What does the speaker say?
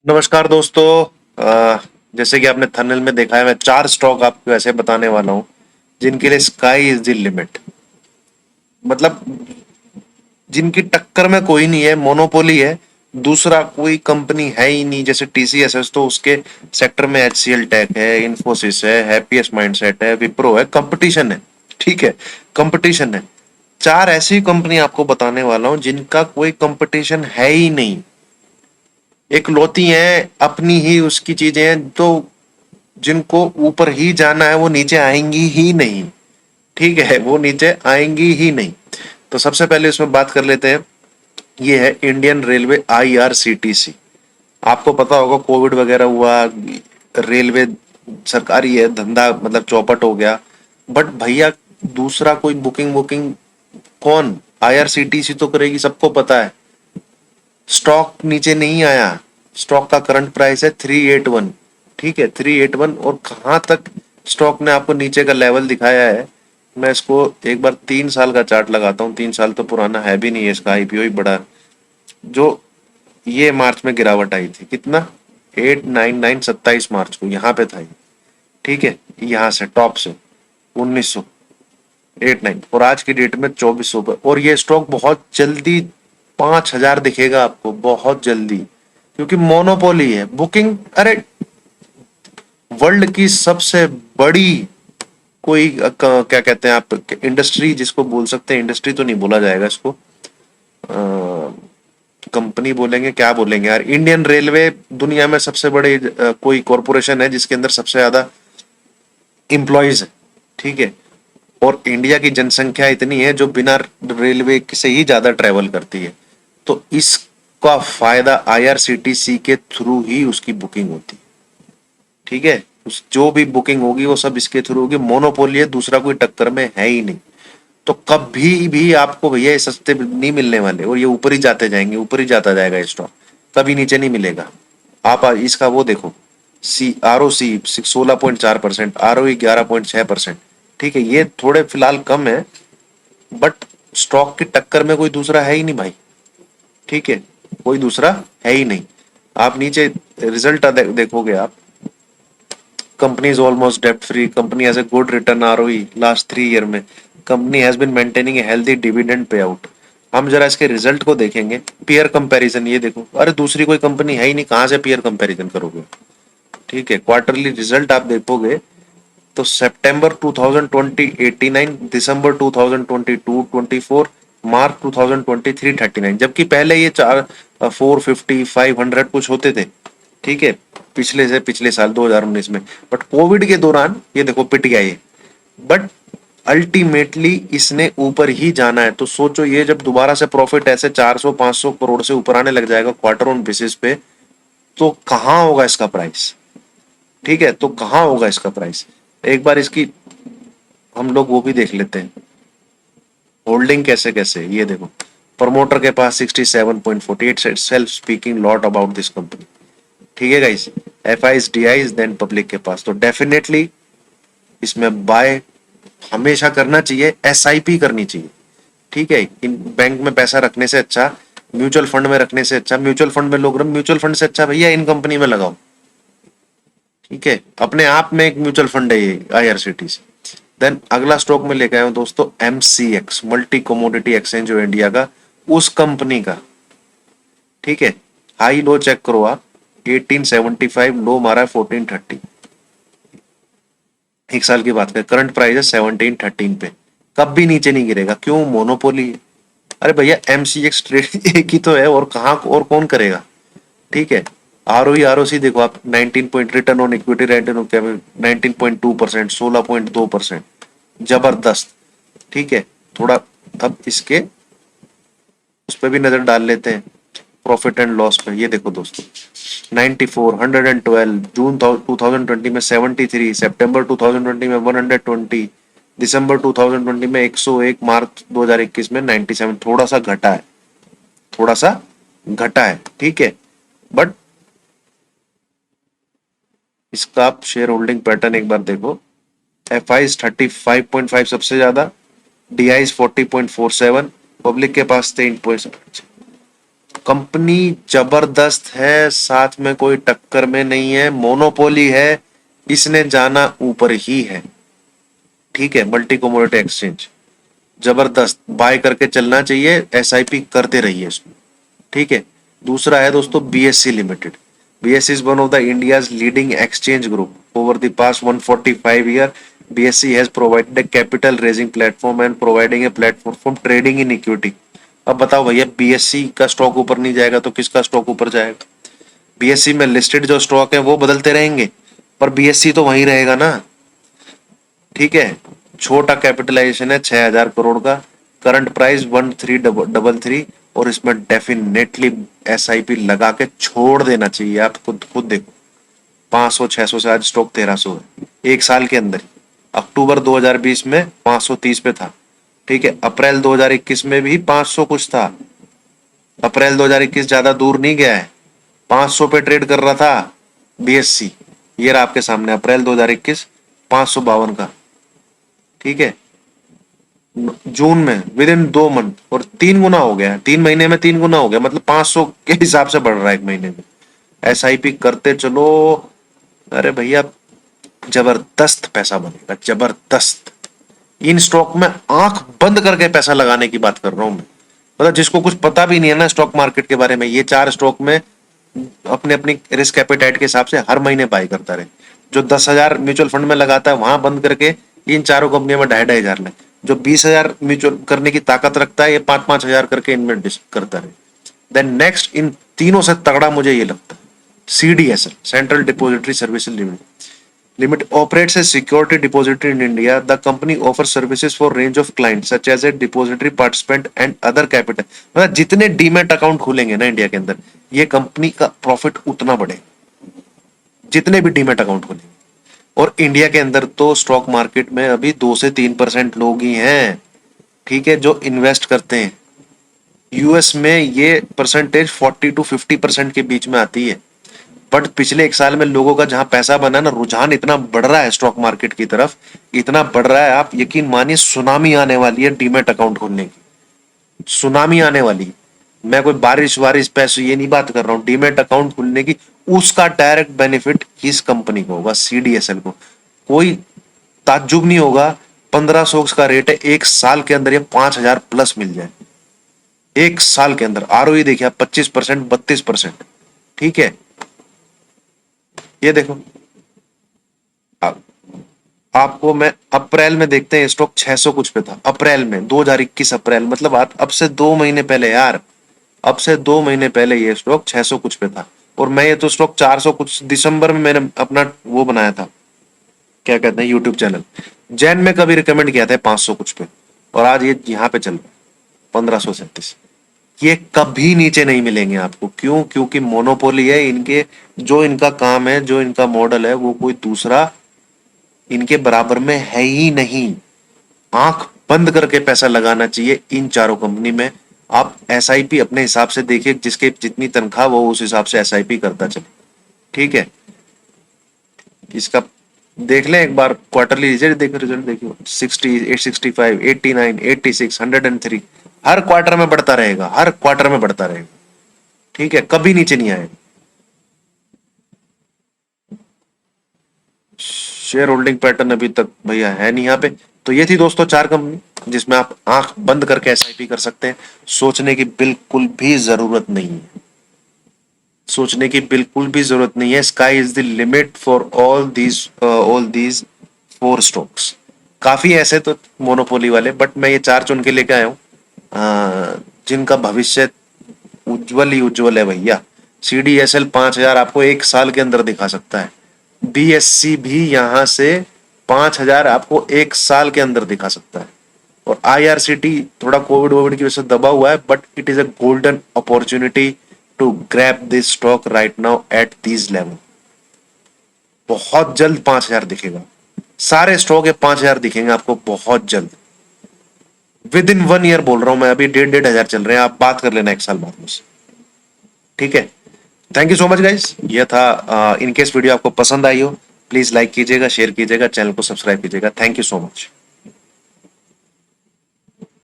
नमस्कार दोस्तों। जैसे कि आपने थंबनेल में देखा है, मैं चार स्टॉक आपको ऐसे बताने वाला हूँ जिनके लिए स्काई इज द लिमिट। मतलब जिनकी टक्कर में कोई नहीं है, मोनोपोली है। दूसरा कोई कंपनी है ही नहीं। जैसे टीसीएस तो उसके सेक्टर में एचसीएल टेक है, इन्फोसिस है, हैप्पीएस्ट माइंडसेट है, विप्रो है। कंपटीशन है, ठीक है, कंपटीशन है। चार ऐसी कंपनी आपको बताने वाला हूँ जिनका कोई कंपटीशन है ही नहीं। एक लौती है, अपनी ही उसकी चीजें हैं, तो जिनको ऊपर ही जाना है वो नीचे आएंगी ही नहीं। ठीक है, वो नीचे आएंगी ही नहीं। तो सबसे पहले इसमें बात कर लेते हैं। ये है इंडियन रेलवे, आईआरसीटीसी। आपको पता होगा कोविड वगैरह हुआ, रेलवे सरकारी है, धंधा मतलब चौपट हो गया। बट भैया, दूसरा कोई बुकिंग बुकिंग कौन? आईआरसीटीसी तो करेगी, सबको पता है। स्टॉक नीचे नहीं आया। स्टॉक का करंट प्राइस है 381। ठीक है, 381। और कहाँ तक स्टॉक ने आपको नीचे का लेवल दिखाया है? मैं इसको एक बार 3 साल का चार्ट लगाता हूँ। 3 साल तो पुराना है भी नहीं है, इसका आईपीओ ही बड़ा। जो ये मार्च में गिरावट आई थी, कितना? 899, 27 मार्च को यहाँ पे था ये। ठीक है, यहाँ से टॉप से 1900, 89, और आज की डेट में 2400 पर। और ये स्टॉक बहुत जल्दी 5000 दिखेगा आपको, बहुत जल्दी। क्योंकि मोनोपोली है बुकिंग। अरे, वर्ल्ड की सबसे बड़ी कोई क्या कहते हैं आप, इंडस्ट्री जिसको बोल सकते हैं, इंडस्ट्री तो नहीं बोला जाएगा इसको, कंपनी बोलेंगे, क्या बोलेंगे यार। इंडियन रेलवे दुनिया में सबसे बड़ी कोई कॉरपोरेशन है जिसके अंदर सबसे ज्यादा इंप्लॉयज है। ठीक है, और इंडिया की जनसंख्या इतनी है जो बिना रेलवे से ही ज्यादा ट्रेवल करती है। तो इसका फायदा आईआरसीटीसी के थ्रू ही उसकी बुकिंग होती है। ठीक है, जो भी बुकिंग होगी वो सब इसके थ्रू होगी। मोनोपोली है, दूसरा कोई टक्कर में है ही नहीं। तो कभी भी आपको भैया ये सस्ते नहीं मिलने वाले, और ये ऊपर ही जाते जाएंगे, ऊपर ही जाता जाएगा ये स्टॉक। कभी नीचे नहीं मिलेगा। आप इसका वो देखो, सी आर ओ सी 16.4%, आर ओ 11.6%। ठीक है, ये थोड़े फिलहाल कम है, बट स्टॉक की टक्कर में कोई दूसरा है ही नहीं भाई। ठीक है, कोई दूसरा है ही नहीं। आप नीचे रिजल्ट देखोगे आप, कंपनी इज ऑलमोस्ट डेब्ट free, company has a good return ROE last 3 year में, company has been maintaining a healthy dividend pay out. हम जरा इसके रिजल्ट को देखेंगे। पीयर कंपैरिजन ये देखो, अरे दूसरी कोई कंपनी है ही नहीं, कहां से पीयर कंपैरिजन करोगे? ठीक है, क्वार्टरली रिजल्ट आप देखोगे तो सितंबर 2020 89, दिसंबर 2022 24, मार्च 2023 39। जबकि पहले ये चार 450 500 कुछ होते थे। ठीक है, पिछले से पिछले साल 2019 में। बट कोविड के दौरान ये देखो पिट गया ये। बट अल्टीमेटली इसने ऊपर ही जाना है। तो सोचो, ये जब दोबारा से प्रॉफिट ऐसे 400 500 करोड़ से ऊपर आने लग जाएगा क्वार्टर ऑन बेसिस पे, तो कहाँ होगा इसका प्राइस? ठीक है, तो कहाँ होगा इसका प्राइस? एक बार इसकी हम लोग वो भी देख लेते हैं, होल्डिंग कैसे कैसे। ये देखो, प्रमोटर के पास 67.48, self speaking lot about this company. ठीक है guys, F I D I then public के पास। तो डेफिनेटली इसमें बाय हमेशा करना चाहिए, एसआईपी करनी चाहिए। ठीक है, इन बैंक में पैसा रखने से अच्छा, म्यूचुअल फंड में रखने से अच्छा, म्यूचुअल फंड में लोग म्यूचुअल फंड से अच्छा भैया इन कंपनी में लगाओ। ठीक है, अपने आप में एक म्यूचुअल फंड है ये आईआरसीटीसी। देन अगला स्टॉक में लेके आया हूं दोस्तों, एमसीएक्स, मल्टी कमोडिटी एक्सचेंज जो इंडिया का, उस कंपनी का। ठीक है, हाई लो चेक करो आप, 1875, लो मारा है 1430। एक साल की बात करें, करंट प्राइस है 1713 पे। कभी नीचे नहीं गिरेगा, क्यों? मोनोपोली है। अरे भैया, एमसीएक्स ट्रेड एक ही तो है, और कहाँ और कौन करेगा? ठीक है, आरओसी देखो आप, 19 point, return on equity, return on capital 19.2%, 16.2%। जबरदस्त। ठीक है, थोड़ा अब इसके उस पर भी नजर डाल लेते हैं, प्रॉफिट एंड लॉस पे। ये देखो दोस्तों, 94, 112, जून 2020 में 73, सितंबर 2020 में 120, दिसंबर 2020 में 101, मार्च 2021 में 97। थोड़ा सा घटा है, थोड़ा सा घटा है। ठीक है, बट इसका आप शेयर होल्डिंग पैटर्न एक बार देखो। एफ आई 35.5 सबसे ज्यादा, डी आई 40.47, पब्लिक के पास 3 पॉइंट। कंपनी जबरदस्त है, साथ में कोई टक्कर में नहीं है, मोनोपोली है, इसने जाना ऊपर ही है। ठीक है, मल्टी कमोडिटी एक्सचेंज जबरदस्त, बाय करके चलना चाहिए, एसआईपी करते रहिए इसमें। ठीक है। दूसरा है दोस्तों BSc limited. BSc is one of the India's leading exchange group over the past 145 year. BSc has provided a capital raising platform and providing a platform for trading in equity। अब बताओ भैया, बीएससी का stock ऊपर नहीं जाएगा तो किसका stock ऊपर जाएगा? बीएससी में लिस्टेड जो स्टॉक है वो बदलते रहेंगे, पर बीएससी तो वहीं रहेगा ना। ठीक है। छोटा कैपिटलाइजेशन है 6,000 करोड़ का, करंट प्राइस 1333, और इसमें डेफिनेटली एसआईपी लगा के छोड़ देना चाहिए। आप खुद खुद देखो, 500-600 से आज स्टॉक 1300 है, एक साल के अंदर ही। अक्टूबर 2020 में 530 पे था। ठीक है। अप्रैल 2021 में भी 500 कुछ था। अप्रैल 2021 ज्यादा दूर नहीं गया है, 500 पे ट्रेड कर रहा था बीएससी। ये रहा आपके सामने अप्रैल 2021, 552 का। ठीक है। जून में विद इन 2 मंथ और 3 गुना हो गया, 3 महीने में 3 गुना हो गया, मतलब 500 के हिसाब से बढ़ रहा है एक महीने में। एसआईपी करते चलो, अरे भैया जबरदस्त पैसा बनेगा, जबरदस्त। इन स्टॉक में आंख बंद करके पैसा लगाने की बात कर रहा हूं मैं। मतलब जिसको कुछ पता भी नहीं है ना स्टॉक मार्केट के बारे में, ये 4 स्टॉक में अपने अपनी रिस्क एपेटाइट के हिसाब से हर महीने बाय करता रहे। जो 10,000 म्यूचुअल फंड में लगाता है वहां बंद करके इन चारों कंपनियों में 2,500 ले। जो 20,000 म्यूचुअल करने की ताकत रखता है, ये 5-5 हजार करके इनमें करता रहे। देन नेक्स्ट इन तीनों से तगड़ा मुझे ये लगता है CDSL, central depository services limited operates a security depository in India. The company offers services for range of clients such as a depository participant and other capital। मतलब जितने डीमेट अकाउंट खुलेंगे ना इंडिया के अंदर, ये कंपनी का profit उतना बढ़ेगा, जितने भी डीमेट अकाउंट खुलेंगे। और इंडिया के अंदर तो स्टॉक मार्केट में अभी 2 से 3% लोग ही हैं, ठीक है, जो इन्वेस्ट करते हैं। यूएस में ये परसेंटेज 40 to 50% के बीच में आती है। बट पिछले एक साल में लोगों का जहां पैसा बना ना, रुझान इतना बढ़ रहा है स्टॉक मार्केट की तरफ, इतना बढ़ रहा है, आप यकीन मानिए सुनामी आने वाली है डीमेट अकाउंट खोलने की, सुनामी आने वाली है। मैं कोई बारिश वारिश पैसे ये नहीं बात कर रहा हूँ, डीमेट अकाउंट खुलने की, उसका डायरेक्ट बेनिफिट किस कंपनी को होगा? सीडीएसएल को। कोई ताज्जुब नहीं होगा 1500 का रेट है, एक साल के अंदर ये 5,000 प्लस मिल जाए, एक साल के अंदर। आरओई देखिए आप, 25%, 32%। ठीक है। ये देखो, आपको मैं अप्रैल में देखते हैं स्टॉक 600 कुछ पे था, अप्रैल में 2021 अप्रैल, मतलब अब से 2 महीने पहले यार, अब से 2 महीने पहले ये स्टॉक 600 कुछ पे था। और मैं ये तो स्टॉक 400 कुछ दिसंबर में मैंने अपना वो बनाया था, क्या कहते हैं, यूट्यूब चैनल। जैन में कभी रिकमेंड किया था 500 कुछ पे, और आज ये यहाँ पे चल रहा है 1537। ये कभी नीचे नहीं मिलेंगे आपको। क्यों? क्योंकि मोनोपोली है इनके, जो इनका काम है, जो इनका मॉडल है, वो कोई दूसरा इनके बराबर में है ही नहीं। आंख बंद करके पैसा लगाना चाहिए इन चारों कंपनी में। आप एसआईपी अपने हिसाब से देखिए, जिसके जितनी तनख्वाह वो उस हिसाब से एसआईपी करता चले। ठीक है। इसका देख लें एक बार, क्वार्टरली रिजल्ट देखो, रिजल्ट देखिए 60, 865, 89, 86, 103, हर क्वार्टर में बढ़ता रहेगा, हर क्वार्टर में बढ़ता रहेगा। ठीक है, कभी नीचे नहीं आएगा। शेयर होल्डिंग पैटर्न अभी तक भैया है नहीं यहाँ पे। तो ये थी दोस्तों 4 कंपनी जिसमें आप आंख बंद करके एसआईपी कर सकते हैं। सोचने की बिल्कुल भी जरूरत नहीं है, सोचने की बिल्कुल भी जरूरत नहीं है। Sky is the limit for all these 4 stocks. काफी ऐसे तो मोनोपोली वाले, बट मैं ये 4 चुन के लेके आया हूँ जिनका भविष्य उज्जवल ही उज्जवल है भैया। सीडीएसएल 5,000 आपको एक साल के अंदर दिखा सकता है। बीएससी भी यहां से 5,000 आपको एक साल के अंदर दिखा सकता है। और आईआरसीटी थोड़ा कोविड वोविड की वजह से दबा हुआ है, but it is a golden opportunity to grab this stock right now at this level. बहुत जल्द 5,000 दिखेगा, सारे स्टॉक है 5,000 दिखेंगे आपको बहुत जल्द। विद इन 1 ईयर बोल रहा हूं मैं, अभी 1,500 चल रहे हैं, आप बात कर लेना एक साल बाद मुझसे। ठीक है। Thank you so much guys. यह था, इन केस वीडियो आपको पसंद आई हो, प्लीज लाइक कीजिएगा, शेयर कीजिएगा, चैनल को सब्सक्राइब कीजिएगा। Thank you so much.